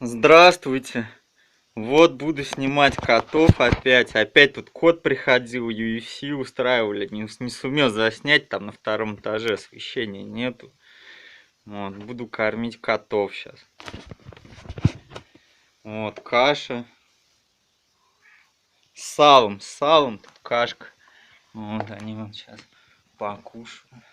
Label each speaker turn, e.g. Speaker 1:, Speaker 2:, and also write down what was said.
Speaker 1: Здравствуйте. Вот буду снимать котов опять. Опять тут кот приходил, UFC устраивали. Не сумел заснять, там на втором этаже освещения нету. Вот, буду кормить котов сейчас. Вот, каша. С салом тут кашка. Вот, они вот сейчас покушают.